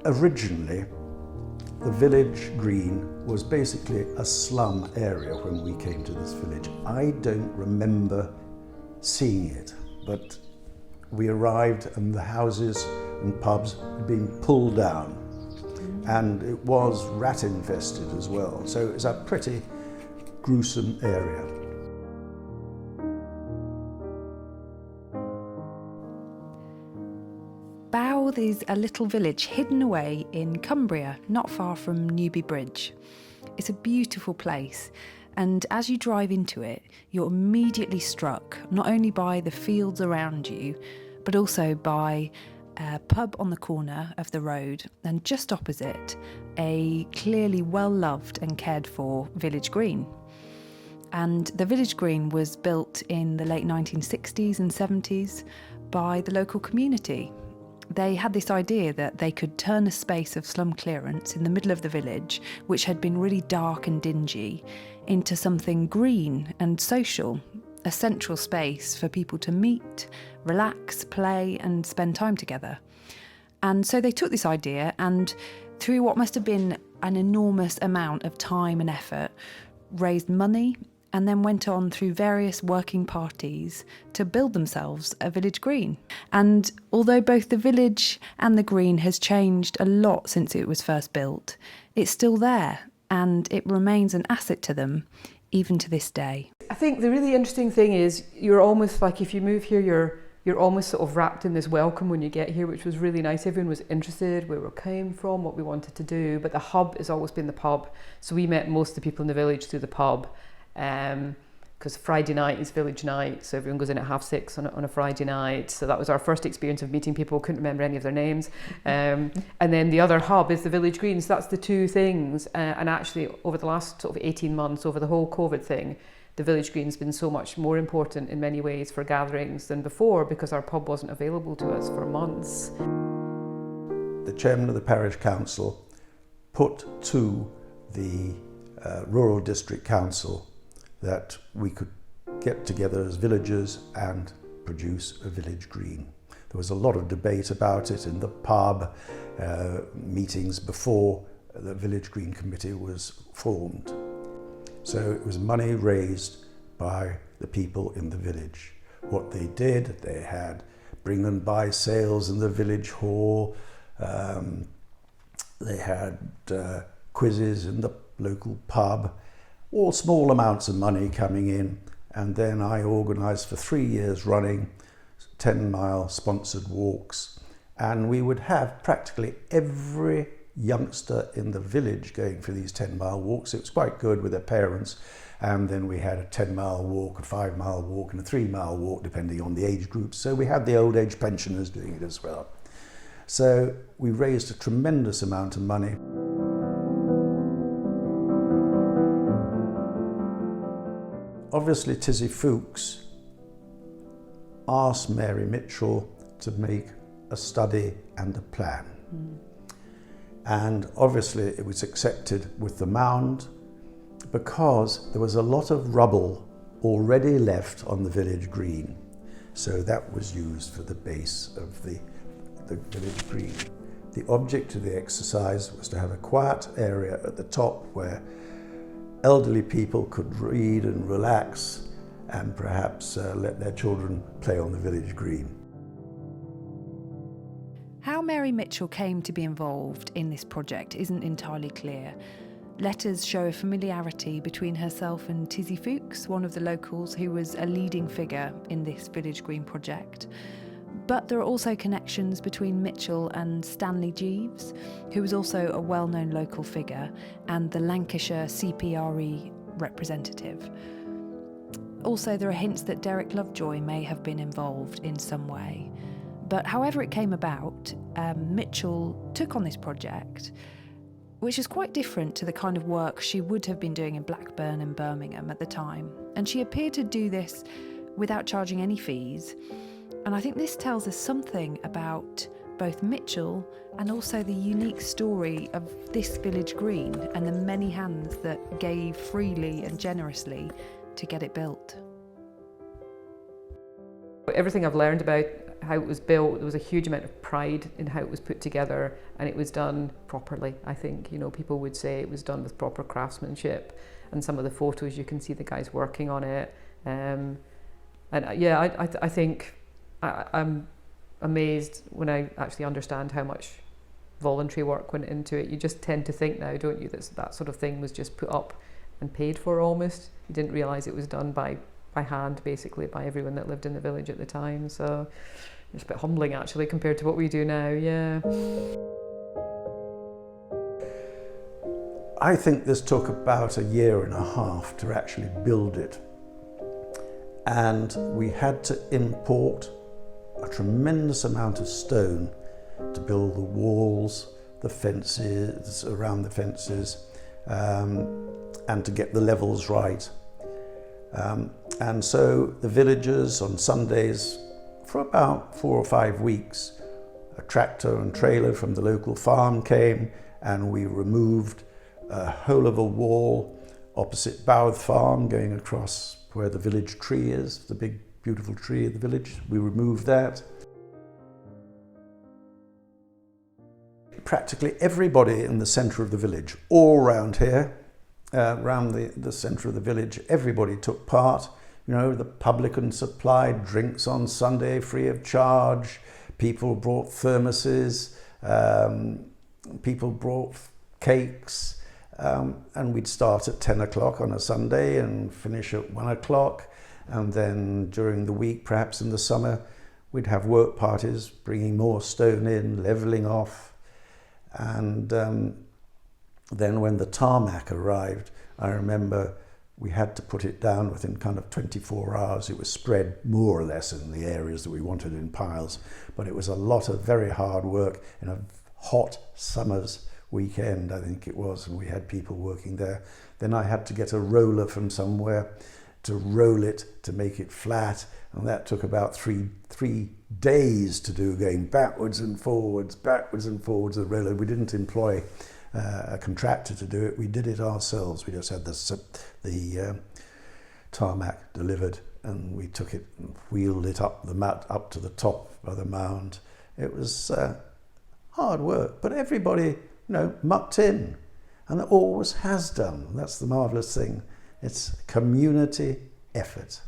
Originally, the village green was basically a slum area when we came to this village. I don't remember seeing it, but we arrived and the houses and pubs had been pulled down, and it was rat infested as well, so it was a pretty gruesome area. Bouth is a little village hidden away in Cumbria, not far from Newby Bridge. It's a beautiful place, and as you drive into it, you're immediately struck not only by the fields around you, but also by a pub on the corner of the road, and just opposite, a clearly well-loved and cared for village green. And the village green was built in the late 1960s and 70s by the local community. They had this idea that they could turn a space of slum clearance in the middle of the village, which had been really dark and dingy, into something green and social, a central space for people to meet, relax, play and spend time together. And so they took this idea and, through what must have been an enormous amount of time and effort, raised money and then went on through various working parties to build themselves a village green. And although both the village and the green has changed a lot since it was first built, it's still there and it remains an asset to them, even to this day. I think the really interesting thing is you're almost like, if you move here, you're almost sort of wrapped in this welcome when you get here, which was really nice. Everyone was interested where we came from, what we wanted to do, but the hub has always been the pub. So we met most of the people in the village through the pub. Because Friday night is village night, so everyone goes in at 6:30 on a Friday night. So that was our first experience of meeting people. Couldn't remember any of their names. And then the other hub is the village green. So that's the two things. And actually, over the last sort of 18 months, over the whole COVID thing, the village green's been so much more important in many ways for gatherings than before, because our pub wasn't available to us for months. The chairman of the parish council put to the rural district council that we could get together as villagers and produce a village green. There was a lot of debate about it in the pub, meetings before the village green committee was formed. So it was money raised by the people in the village. What they did, they had bring and buy sales in the village hall, they had quizzes in the local pub, all small amounts of money coming in, and then I organised for 3 years running 10-mile sponsored walks, and we would have practically every youngster in the village going for these 10-mile walks. It was quite good with their parents, and then we had a 10-mile walk, a 5-mile walk and a 3-mile walk depending on the age group, so we had the old age pensioners doing it as well. So we raised a tremendous amount of money. Obviously, Tizzy Fuchs asked Mary Mitchell to make a study and a plan. And obviously it was accepted with the mound because there was a lot of rubble already left on the village green. So that was used for the base of the village green. The object of the exercise was to have a quiet area at the top where elderly people could read and relax and perhaps let their children play on the village green. How Mary Mitchell came to be involved in this project isn't entirely clear. Letters show a familiarity between herself and Tizzy Fuchs, one of the locals who was a leading figure in this village green project. But there are also connections between Mitchell and Stanley Jeeves, who was also a well-known local figure, and the Lancashire CPRE representative. Also, there are hints that Derek Lovejoy may have been involved in some way. But however it came about, Mitchell took on this project, which is quite different to the kind of work she would have been doing in Blackburn and Birmingham at the time. And she appeared to do this without charging any fees. And I think this tells us something about both Mitchell and also the unique story of this village green and the many hands that gave freely and generously to get it built. Everything I've learned about how it was built. There was a huge amount of pride in how it was put together, and it was done properly. I think, you know, people would say it was done with proper craftsmanship, and some of the photos you can see the guys working on it. And yeah, I think I'm amazed when I actually understand how much voluntary work went into it. You just tend to think now, don't you, that sort of thing was just put up and paid for almost. You didn't realise it was done by hand, basically, by everyone that lived in the village at the time. So it's a bit humbling, actually, compared to what we do now, yeah. I think this took about a year and a half to actually build it. And we had to import a tremendous amount of stone to build the walls, the fences, around the fences, and to get the levels right. And so the villagers on Sundays, for about 4 or 5 weeks, a tractor and trailer from the local farm came, and we removed a whole of a wall opposite Bouth farm going across where the village tree is, the big beautiful tree of the village. We removed that. Practically everybody in the centre of the village, all around here, around the centre of the village, everybody took part. You know, the publican supplied drinks on Sunday free of charge. People brought thermoses, people brought cakes, and we'd start at 10 o'clock on a Sunday and finish at 1 o'clock. And then during the week, perhaps in the summer, we'd have work parties, bringing more stone in, levelling off. And then when the tarmac arrived, I remember we had to put it down within kind of 24 hours. It was spread more or less in the areas that we wanted in piles, but it was a lot of very hard work in a hot summer's weekend, I think it was, and we had people working there. Then I had to get a roller from somewhere to roll it, to make it flat, and that took about three days to do, going backwards and forwards the roller. We didn't employ a contractor to do it, we did it ourselves. We just had the tarmac delivered, and we took it and wheeled it up the mat up to the top of the mound. It was hard work, but everybody, you know, mucked in, and it always has done. That's the marvellous thing. It's community effort.